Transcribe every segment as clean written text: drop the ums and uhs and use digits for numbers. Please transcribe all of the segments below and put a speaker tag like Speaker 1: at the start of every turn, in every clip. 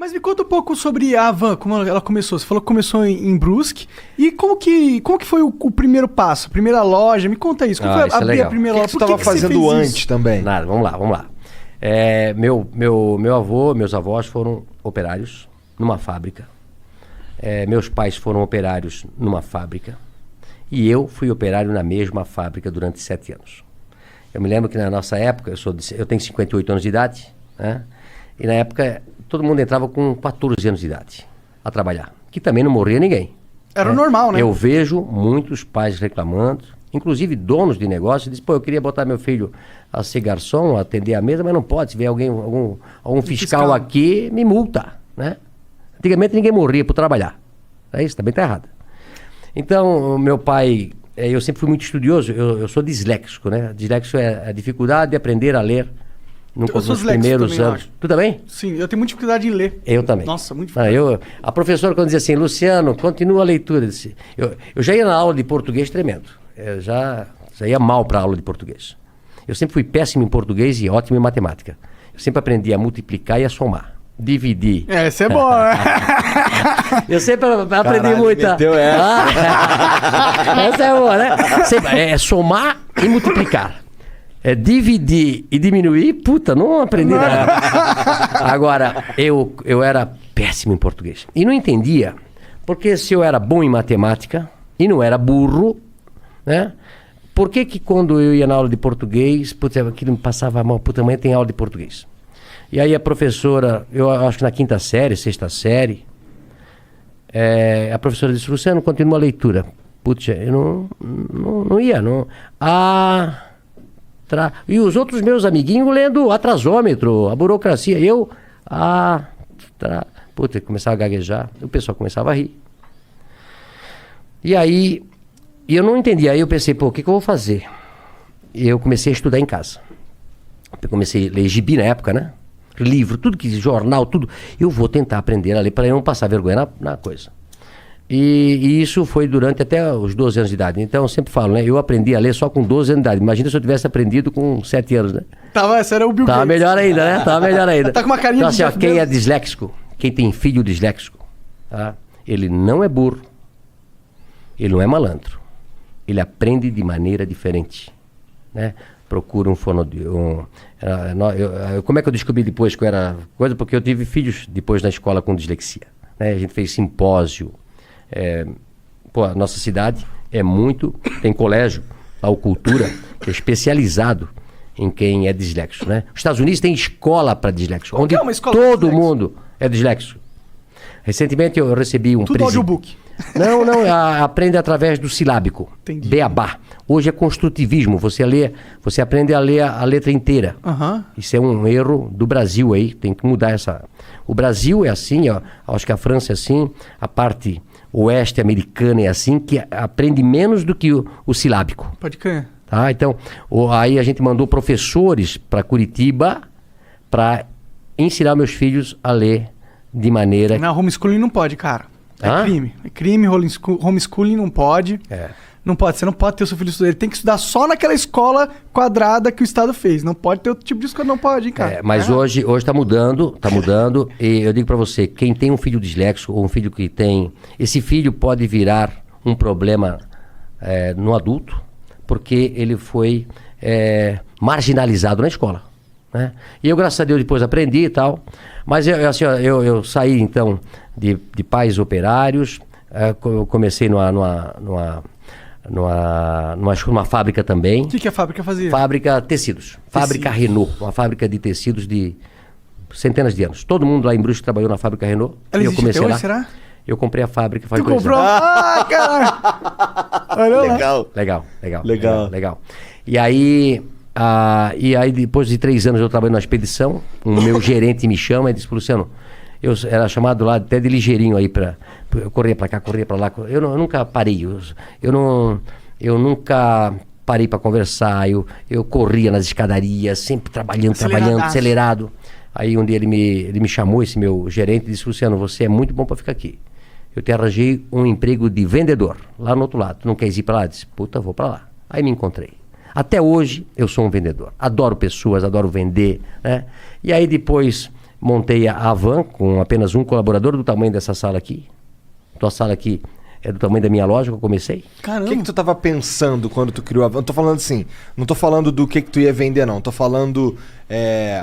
Speaker 1: Mas me conta um pouco sobre a Havan, como ela começou. Você falou que começou em Brusque. E como que foi o primeiro passo? A primeira loja? Me conta isso. Como foi abrir a primeira loja?
Speaker 2: O que você estava fazendo antes também?
Speaker 3: Nada, vamos lá. Meu avô, meus avós foram operários numa fábrica. Meus pais foram operários numa fábrica. E eu fui operário na mesma fábrica durante 7 anos. Eu me lembro que na nossa época, eu tenho 58 anos de idade, né? E na época todo mundo entrava com 14 anos de idade a trabalhar, que também não morria ninguém.
Speaker 1: Era normal, né?
Speaker 3: Eu vejo muitos pais reclamando, inclusive donos de negócio, dizem, eu queria botar meu filho a ser garçom, a atender a mesa, mas não pode. Se vier algum fiscal aqui, me multa, né? Antigamente ninguém morria por trabalhar. Isso também está errado. Então, meu pai, eu sempre fui muito estudioso, eu sou disléxico, né? Disléxico é a dificuldade de aprender a ler nos primeiros anos. Tu também?
Speaker 1: Sim, eu tenho muita dificuldade em ler.
Speaker 3: Eu também.
Speaker 1: Nossa, muito difícil.
Speaker 3: A professora, quando dizia assim, Luciano, continua a leitura. Eu já ia na aula de português tremendo. Eu já ia mal para a aula de português. Eu sempre fui péssimo em português e ótimo em matemática. Eu sempre aprendi a multiplicar e a somar. Dividir.
Speaker 1: Isso é bom, né?
Speaker 3: Eu sempre aprendi muito. Essa é boa, né? Sempre, somar e multiplicar. Dividir e diminuir, não aprendi nada. Agora, eu era péssimo em português. E não entendia, porque se eu era bom em matemática e não era burro, né? Por que quando eu ia na aula de português, aquilo me passava mal, amanhã tem aula de português. E aí a professora, eu acho que na 5ª série, 6ª série, a professora disse, Luciano, continua a leitura. Eu não ia. E os outros meus amiguinhos lendo atrasômetro, a burocracia. Começava a gaguejar, o pessoal começava a rir. E aí, eu não entendia. Aí eu pensei, o que eu vou fazer? E eu comecei a estudar em casa. Eu comecei a ler gibi na época, né? Livro, tudo que jornal, tudo. Eu vou tentar aprender a ler para eu não passar vergonha na coisa. E isso foi durante até os 12 anos de idade. Então eu sempre falo, né? Eu aprendi a ler só com 12 anos de idade. Imagina se eu tivesse aprendido com 7 anos, né?
Speaker 1: Esse era o Bill Gates.
Speaker 3: Tava melhor ainda, né? Tá
Speaker 1: com uma carinha
Speaker 3: então, assim, quem é disléxico, quem tem filho disléxico, tá? Ele não é burro, ele não é malandro. Ele aprende de maneira diferente, né? Procura como é que eu descobri depois que eu era coisa? Porque eu tive filhos depois na escola com dislexia, né? A gente fez simpósio. A nossa cidade tem colégio, a cultura, que é especializado em quem é disléxico, né? Os Estados Unidos tem escola para disléxico, onde todo mundo é disléxico. Recentemente eu recebi um
Speaker 1: tudo audiobook.
Speaker 3: Não, aprende através do silábico.
Speaker 1: Entendi.
Speaker 3: Beabá. Hoje é construtivismo, você aprende a ler a letra inteira. Isso é um erro do Brasil aí, tem que mudar essa. O Brasil é assim, acho que a França é assim, a parte oeste americana é assim, que aprende menos do que o silábico.
Speaker 1: Pode crer.
Speaker 3: Tá? Então, aí a gente mandou professores para Curitiba para ensinar meus filhos a ler de maneira...
Speaker 1: Não, homeschooling não pode, cara. É crime. É crime, homeschooling não pode. Não pode, você não pode ter o seu filho estudar. Ele tem que estudar só naquela escola quadrada que o Estado fez. Não pode ter outro tipo de escola, não pode, hein, cara.
Speaker 3: Mas hoje tá mudando. E eu digo pra você, quem tem um filho disléxico ou um filho que tem... Esse filho pode virar um problema no adulto, porque ele foi marginalizado na escola, né? E eu, graças a Deus, depois aprendi e tal. Mas eu saí, então, de pais operários. Eu comecei numa fábrica também.
Speaker 1: O que a fábrica fazia?
Speaker 3: Fábrica tecidos. Fábrica Renault. Uma fábrica de tecidos de centenas de anos. Todo mundo lá em Brusque trabalhou na fábrica Renault.
Speaker 1: Ela
Speaker 3: eu comecei lá.
Speaker 1: Será?
Speaker 3: Eu comprei a fábrica faz 2 anos.
Speaker 1: Tu comprou? Caralho!
Speaker 3: Legal. E aí depois de 3 anos eu trabalhei na expedição. O meu gerente me chama e disse, Luciano, eu era chamado lá até de ligeirinho aí eu corria pra cá, corria pra lá. Eu nunca parei. Eu nunca parei pra conversar. Eu corria nas escadarias, sempre trabalhando, acelerado. Aí um dia ele me chamou, esse meu gerente, e disse, Luciano, você é muito bom pra ficar aqui. Eu te arranjei um emprego de vendedor, lá no outro lado. Tu não queres ir pra lá? Eu disse, vou pra lá. Aí me encontrei. Até hoje eu sou um vendedor. Adoro pessoas, adoro vender, né? E aí depois montei a van com apenas um colaborador do tamanho dessa sala aqui. Tua sala aqui é do tamanho da minha loja que eu comecei.
Speaker 2: Caramba. O que tu tava pensando quando tu criou a van? Eu tô falando assim, não tô falando do que tu ia vender, não. Tô falando...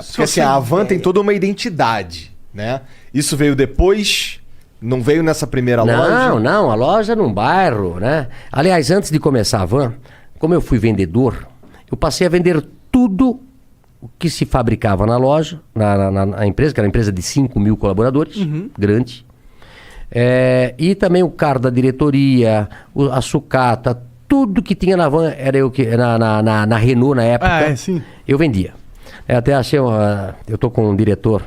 Speaker 2: porque assim, a van tem toda uma identidade, né? Isso veio depois... Não veio nessa primeira loja?
Speaker 3: Não, a loja num bairro, né? Aliás, antes de começar a van, como eu fui vendedor, eu passei a vender tudo o que se fabricava na loja, na empresa, que era uma empresa de 5 mil colaboradores, grande. E também o carro da diretoria, a sucata, tudo que tinha na van, era eu que na Renault na época,
Speaker 1: sim.
Speaker 3: Eu vendia. Até achei, eu tô com um diretor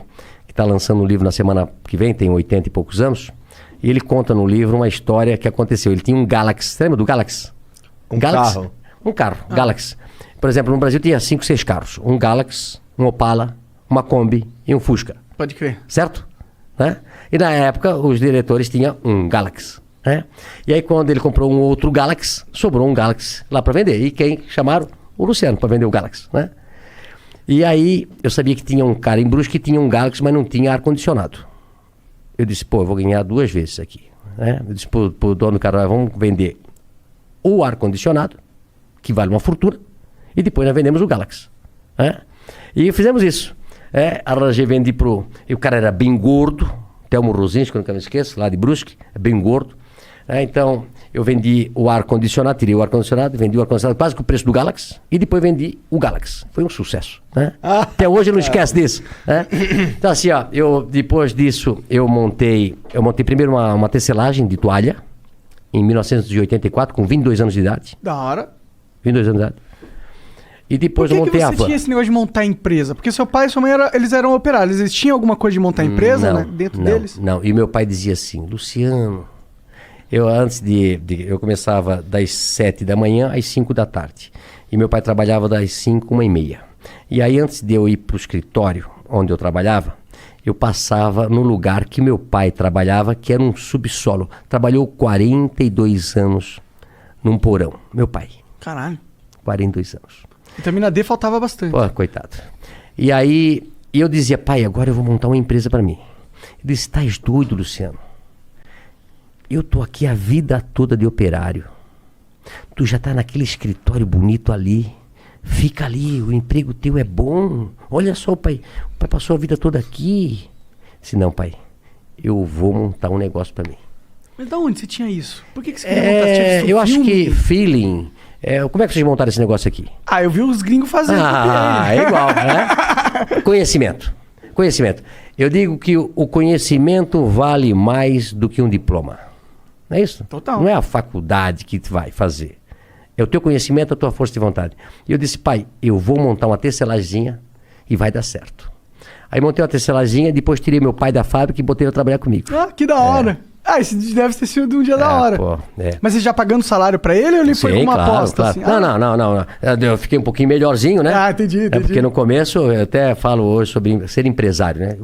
Speaker 3: que está lançando um livro na semana que vem, tem 80 e poucos anos, e ele conta no livro uma história que aconteceu. Ele tinha um Galaxy, você lembra do Galaxy?
Speaker 2: Carro?
Speaker 3: Um carro, Galaxy. Por exemplo, no Brasil tinha 5, 6 carros. Um Galaxy, um Opala, uma Kombi e um Fusca.
Speaker 1: Pode crer.
Speaker 3: Certo? Né? E na época, os diretores tinham um Galaxy. Né? E aí, quando ele comprou um outro Galaxy, sobrou um Galaxy lá para vender. E quem chamaram? O Luciano, para vender o Galaxy. Né? E aí, eu sabia que tinha um cara em Brusque que tinha um Galaxy, mas não tinha ar-condicionado. Eu disse, eu vou ganhar 2 vezes aqui. Né? Eu disse pro dono do carro, vamos vender o ar-condicionado, que vale uma fortuna, e depois nós vendemos o Galaxy. Né? E fizemos isso. Arranjei, vendi pro... E o cara era bem gordo, Telmo Rosinski, que eu nunca me esqueço, lá de Brusque, bem gordo. Então, eu vendi o ar-condicionado, tirei o ar-condicionado, vendi o ar-condicionado quase com o preço do Galaxy, e depois vendi o Galaxy. Foi um sucesso. Né? Até hoje eu não esqueço disso. Né? Então, assim, depois disso, eu montei primeiro uma tecelagem de toalha, em 1984, com 22 anos de idade.
Speaker 1: Da hora.
Speaker 3: 22 anos de idade. E depois eu montei a van.
Speaker 1: Por que você tinha esse negócio de montar empresa? Porque seu pai e sua mãe, eles eram operários. Eles tinham alguma coisa de montar empresa, né? Dentro deles?
Speaker 3: Não, e meu pai dizia assim, Luciano... Eu começava das 7 da manhã às 5 da tarde. E meu pai trabalhava das 5, 1h30. E aí, antes de eu ir para o escritório onde eu trabalhava, eu passava no lugar que meu pai trabalhava, que era um subsolo. Trabalhou 42 anos num porão. Meu pai.
Speaker 1: Caralho.
Speaker 3: 42 anos.
Speaker 1: Vitamina D faltava bastante.
Speaker 3: Pô, coitado. E aí, eu dizia, pai, agora eu vou montar uma empresa para mim. Ele disse, estás doido, Luciano? Eu tô aqui a vida toda de operário. Tu já tá naquele escritório bonito ali. Fica ali, o emprego teu é bom. Olha só, o pai passou a vida toda aqui. Se não, pai, eu vou montar um negócio para mim.
Speaker 1: Mas da onde você tinha isso? Por que você queria montar?
Speaker 3: Eu acho que feeling... como é que vocês montaram esse negócio aqui?
Speaker 1: Eu vi os gringos fazendo.
Speaker 3: É igual, né? Conhecimento. Eu digo que o conhecimento vale mais do que um diploma. Não é isso?
Speaker 1: Total.
Speaker 3: Não é a faculdade que tu vai fazer. É o teu conhecimento, a tua força de vontade. E eu disse, pai, eu vou montar uma tecelaginha e vai dar certo. Aí montei uma tecelaginha, depois tirei meu pai da fábrica e botei ele a trabalhar comigo.
Speaker 1: Que da hora. Esse deve ter sido um dia da hora. Mas você já pagando salário pra ele ou ele foi com uma aposta?
Speaker 3: Claro.
Speaker 1: Assim?
Speaker 3: Não. Eu fiquei um pouquinho melhorzinho, né?
Speaker 1: Entendi.
Speaker 3: Porque no começo, eu até falo hoje sobre ser empresário, né?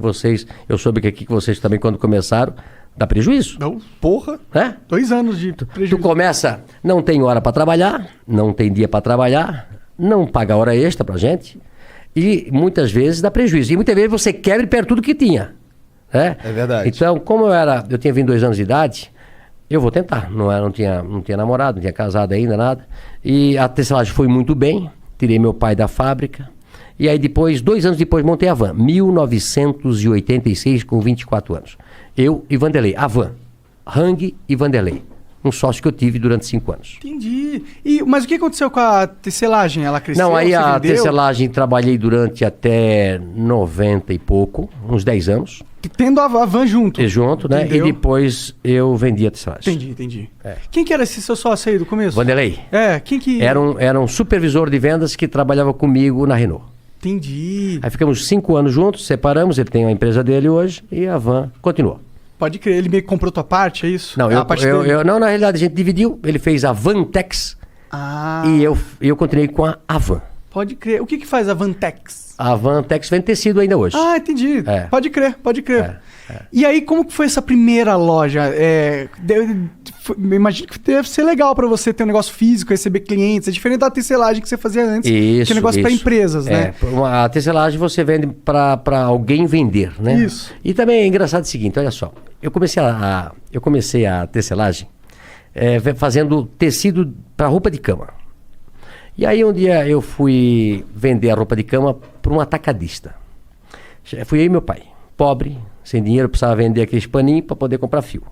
Speaker 3: Eu soube que aqui vocês também, quando começaram, dá prejuízo.
Speaker 1: Não.
Speaker 3: Porra.
Speaker 1: 2 anos de prejuízo.
Speaker 3: Tu começa, não tem hora para trabalhar, não tem dia para trabalhar, não paga hora extra pra gente e muitas vezes dá prejuízo. E muitas vezes você quebra e perde tudo que tinha. É
Speaker 2: verdade.
Speaker 3: Então, como eu tinha 22 anos de idade, eu vou tentar. Não tinha namorado, não tinha casado ainda, nada. E a tecelagem foi muito bem, tirei meu pai da fábrica. E aí depois, 2 anos depois, montei a van. 1986, com 24 anos. Eu e Vanderlei. A van. Hang e Vanderlei. Um sócio que eu tive durante 5 anos.
Speaker 1: Entendi. Mas o que aconteceu com a tecelagem? Ela cresceu?
Speaker 3: Não, aí
Speaker 1: você
Speaker 3: a
Speaker 1: vendeu?
Speaker 3: tecelagem trabalhei durante até 90 e pouco, uns 10 anos.
Speaker 1: Tendo a van junto.
Speaker 3: Junto, né?
Speaker 1: Entendeu?
Speaker 3: E depois eu vendi a tecelagem.
Speaker 1: Entendi. Quem que era esse seu sócio aí do começo?
Speaker 3: Vanderlei.
Speaker 1: Quem que...
Speaker 3: Era um supervisor de vendas que trabalhava comigo na Renault.
Speaker 1: Entendi.
Speaker 3: Aí ficamos 5 anos juntos, separamos, ele tem a empresa dele hoje e a van continuou.
Speaker 1: Pode crer, ele meio que comprou tua parte, é isso?
Speaker 3: Não, não, na realidade a gente dividiu, ele fez a Vantex e eu continuei com a van.
Speaker 1: Pode crer. O que faz a Vantex?
Speaker 3: A Vantex vende tecido ainda hoje.
Speaker 1: Ah, entendi.
Speaker 3: É.
Speaker 1: Pode crer. E aí, como que foi essa primeira loja? Imagino que deve ser legal pra você ter um negócio físico, receber clientes. É diferente da tecelagem que você fazia antes, que é um negócio pra empresas, né?
Speaker 3: A tecelagem você vende pra alguém vender, né?
Speaker 1: Isso.
Speaker 3: E também é engraçado o seguinte, olha só. Eu comecei a tecelagem fazendo tecido pra roupa de cama. E aí um dia eu fui vender a roupa de cama para um atacadista. Fui eu e meu pai, pobre, sem dinheiro, precisava vender aqueles paninhos para poder comprar fio.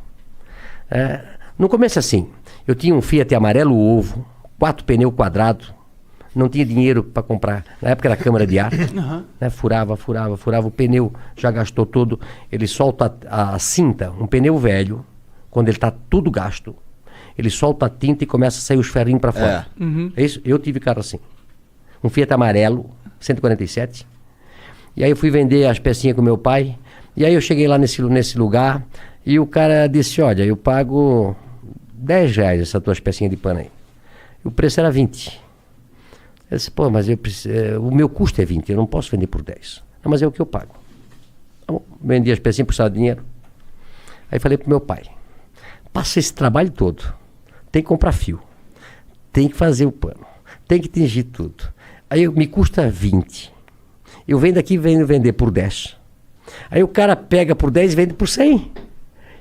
Speaker 3: No começo assim, eu tinha um Fiat amarelo ovo, 4 pneus quadrados, não tinha dinheiro para comprar, na época era câmara de ar, né? Furava, o pneu já gastou todo, ele solta a cinta, um pneu velho, quando ele está tudo gasto, ele solta a tinta e começa a sair os ferrinhos para fora. É isso? Eu tive carro assim. Um Fiat amarelo, 147. E aí eu fui vender as pecinhas com meu pai. E aí eu cheguei lá nesse lugar e o cara disse, olha, eu pago R$10 essas tuas pecinhas de pano aí. E o preço era 20. Eu disse, pô, mas o meu custo é 20, eu não posso vender por 10. Não, mas é o que eu pago. Tá bom, vendi as pecinhas por de dinheiro. Aí falei pro meu pai, passa esse trabalho todo. Tem que comprar fio, tem que fazer o pano, tem que tingir tudo. Aí me custa 20. Eu venho daqui e venho vender por 10. Aí o cara pega por 10 e vende por 100.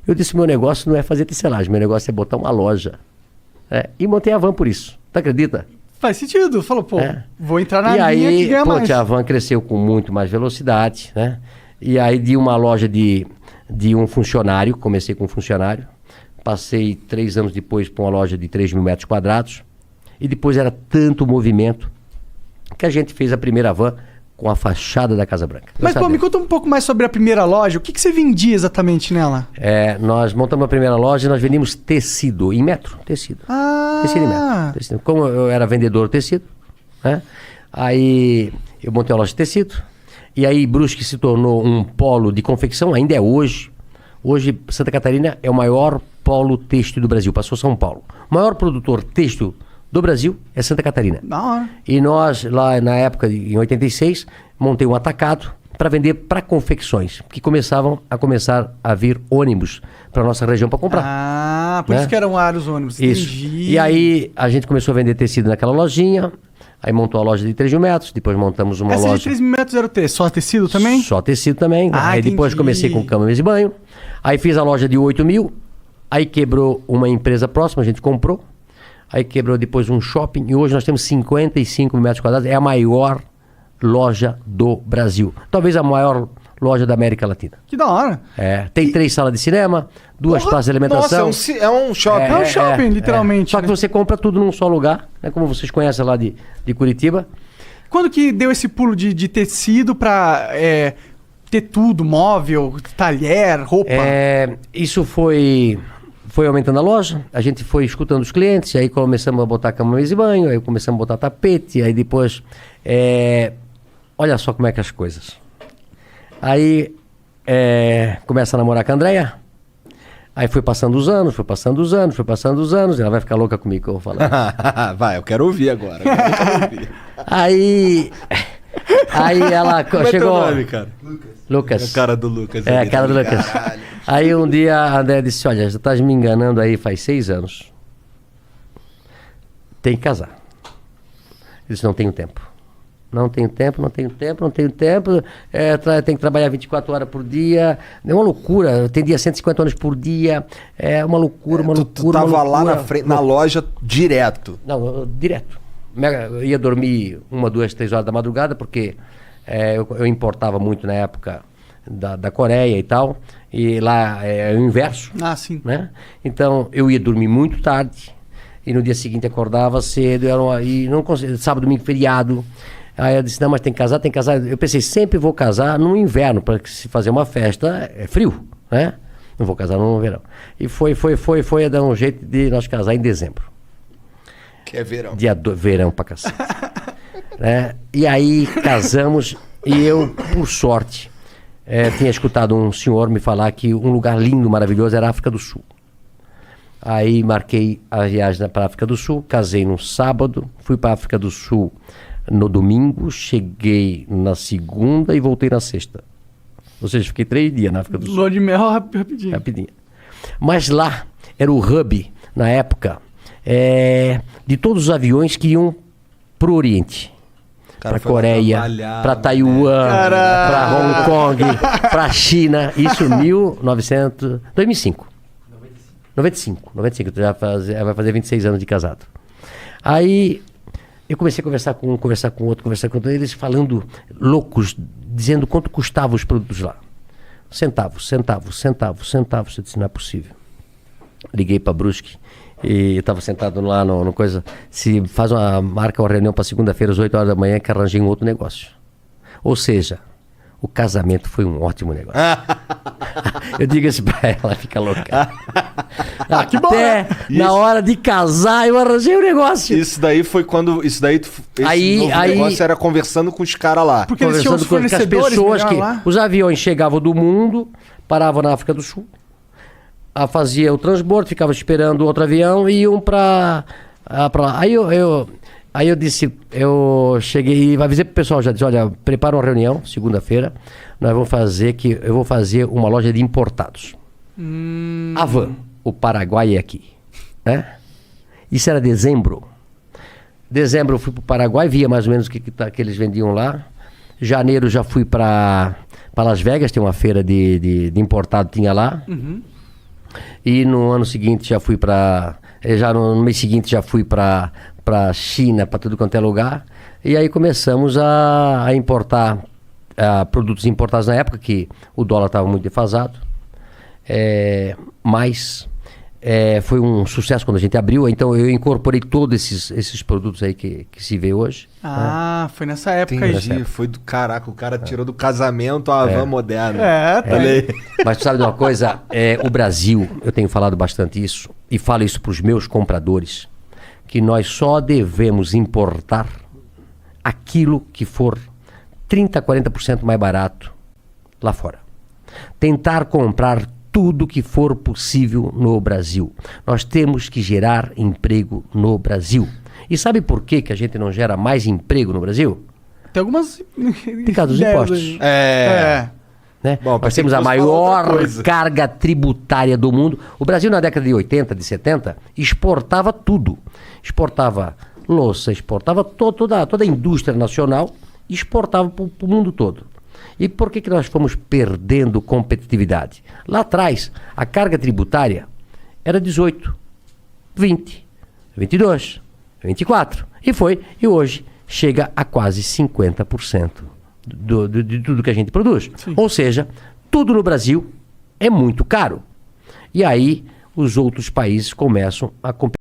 Speaker 3: Eu disse, meu negócio não é fazer tecelagem, meu negócio é botar uma loja. E montei a Van por isso. Tu acredita?
Speaker 1: Faz sentido. Falou, pô, vou entrar na linha que ganha mais.
Speaker 3: A Van cresceu com muito mais velocidade, né? E aí de uma loja de um funcionário, comecei com um funcionário, passei 3 anos depois para uma loja de 3.000 metros quadrados. E depois era tanto movimento que a gente fez a primeira van com a fachada da Casa Branca.
Speaker 1: Mas, pô, me conta um pouco mais sobre a primeira loja. O que você vendia exatamente nela?
Speaker 3: Nós montamos a primeira loja e nós vendíamos tecido em metro. Tecido. Tecido em metro. Tecido. Como eu era vendedor de tecido, né? Aí eu montei uma loja de tecido. E aí Brusque se tornou um polo de confecção, ainda é hoje. Hoje, Santa Catarina é o maior polo têxtil do Brasil, passou São Paulo. O maior produtor têxtil do Brasil é Santa Catarina.
Speaker 1: Não.
Speaker 3: E nós, lá na época, em 86, montei um atacado para vender para confecções, que começar a vir ônibus para nossa região para comprar.
Speaker 1: Por isso que eram vários ônibus.
Speaker 3: Isso.
Speaker 1: Entendi.
Speaker 3: E aí a gente começou a vender tecido naquela lojinha, aí montou a loja de 3.000 metros, depois montamos uma loja...
Speaker 1: Essa de 3.000 metros era o quê? Só tecido também?
Speaker 3: Só tecido também. Aí depois comecei com cama, mesa e banho. Aí fiz a loja de 8.000, aí quebrou uma empresa próxima, a gente comprou. Aí quebrou depois um shopping e hoje nós temos 55 mil metros quadrados. É a maior loja do Brasil. Talvez a maior loja da América Latina.
Speaker 1: Que da hora.
Speaker 3: Tem 3 salas de cinema, 2 praças de alimentação.
Speaker 2: Nossa, é um shopping.
Speaker 1: É um shopping, literalmente.
Speaker 3: Só que você compra tudo num só lugar, né? Como vocês conhecem lá de Curitiba.
Speaker 1: Quando que deu esse pulo de tecido pra ter tudo, móvel, talher, roupa?
Speaker 3: Isso foi aumentando a loja, a gente foi escutando os clientes, aí começamos a botar cama, mesa e banho, aí começamos a botar tapete, aí depois... olha só como é que as coisas. Aí começa a namorar com a Andréia, aí foi passando os anos, ela vai ficar louca comigo que eu vou falar.
Speaker 2: Vai, eu quero ouvir agora.
Speaker 3: Aí ela
Speaker 2: Como
Speaker 3: chegou...
Speaker 2: é teu nome, cara?
Speaker 3: Lucas.
Speaker 2: É a cara do Lucas.
Speaker 3: A cara do Lucas.
Speaker 2: Caralho.
Speaker 3: Aí um dia a André disse, olha, você tá me enganando aí faz 6 anos. Tem que casar. Eu disse, não tenho tempo. Tem que trabalhar 24 horas por dia. É uma loucura. Eu tendia 150 horas por dia. É uma loucura,
Speaker 2: Tu tava lá na frente, na loja direto.
Speaker 3: Não, direto. Eu ia dormir 1, 2, 3 horas da madrugada, porque eu importava muito na época da Coreia e tal, e lá é o inverso.
Speaker 1: Sim.
Speaker 3: Né? Então eu ia dormir muito tarde, e no dia seguinte acordava cedo, e não conseguia, sábado, domingo, feriado. Aí eu disse, não, mas tem que casar. Eu pensei, sempre vou casar no inverno, para se fazer uma festa, é frio, né? Não vou casar no verão. E foi a dar um jeito de nós casar em dezembro.
Speaker 2: Que é verão.
Speaker 3: Verão pra cacete. Né? E aí casamos e eu, por sorte, tinha escutado um senhor me falar que um lugar lindo, maravilhoso era a África do Sul. Aí marquei a viagem para a África do Sul, casei no sábado, fui para a África do Sul no domingo, cheguei na segunda e voltei na sexta. Ou seja, fiquei 3 dias na África do Sul.
Speaker 1: Lua de mel rapidinho.
Speaker 3: Rapidinho. Mas lá era o hub, na época, de todos os aviões que iam pro Oriente. Para Coreia, para Taiwan, para Hong Kong, para China. Isso em 2005. 95. Já vai fazer 26 anos de casado. Aí eu comecei a conversar com outro, eles falando loucos, dizendo quanto custavam os produtos lá. Centavos. Eu disse, não é possível. Liguei para Brusque e eu estava sentado lá no coisa. Se marca uma reunião para segunda-feira às 8 horas da manhã que arranjei um outro negócio. Ou seja, o casamento foi um ótimo negócio. Eu digo isso pra ela, fica louca.
Speaker 1: Que bom,
Speaker 3: Até na hora de casar eu arranjei um negócio.
Speaker 2: Isso daí foi quando... Esse negócio era conversando com os caras lá.
Speaker 1: Porque eles tinham os
Speaker 3: com as pessoas que...
Speaker 1: lá.
Speaker 3: Os aviões chegavam do mundo, paravam na África do Sul, fazia o transbordo, ficava esperando outro avião e iam pra lá. Aí eu disse, eu cheguei e avisei pro pessoal, já disse, olha, prepara uma reunião, segunda-feira, eu vou fazer uma loja de importados. Havan, o Paraguai é aqui, né? Isso era dezembro. Dezembro eu fui pro Paraguai, via mais ou menos o que eles vendiam lá. Janeiro já fui para Las Vegas, tem uma feira de importado, tinha lá. E no ano seguinte já fui no mês seguinte já fui para China, para tudo quanto é lugar. E aí começamos a importar produtos importados na época que o dólar estava muito defasado. Mas foi um sucesso quando a gente abriu. Então eu incorporei todos esses produtos aí que se vê hoje.
Speaker 1: Foi nessa época aí.
Speaker 2: Entendi, foi do caraca, o cara tirou do casamento a van moderna.
Speaker 3: Mas tu sabe de uma coisa? O Brasil, eu tenho falado bastante isso, e falo isso para os meus compradores, que nós só devemos importar aquilo que for 30%, 40% mais barato lá fora. Tentar comprar tudo que for possível no Brasil. Nós temos que gerar emprego no Brasil. E sabe por que a gente não gera mais emprego no Brasil?
Speaker 1: Tem algumas...
Speaker 3: Por causa dos impostos. Né?
Speaker 2: Bom,
Speaker 3: nós temos a maior carga tributária do mundo. O Brasil, na década de 80, de 70, exportava tudo. Exportava louça, exportava toda a indústria nacional, exportava para o mundo todo. E por que nós fomos perdendo competitividade? Lá atrás, a carga tributária era 18, 20, 22, 24. E hoje chega a quase 50% de tudo que a gente produz. Sim. Ou seja, tudo no Brasil é muito caro. E aí os outros países começam a competir.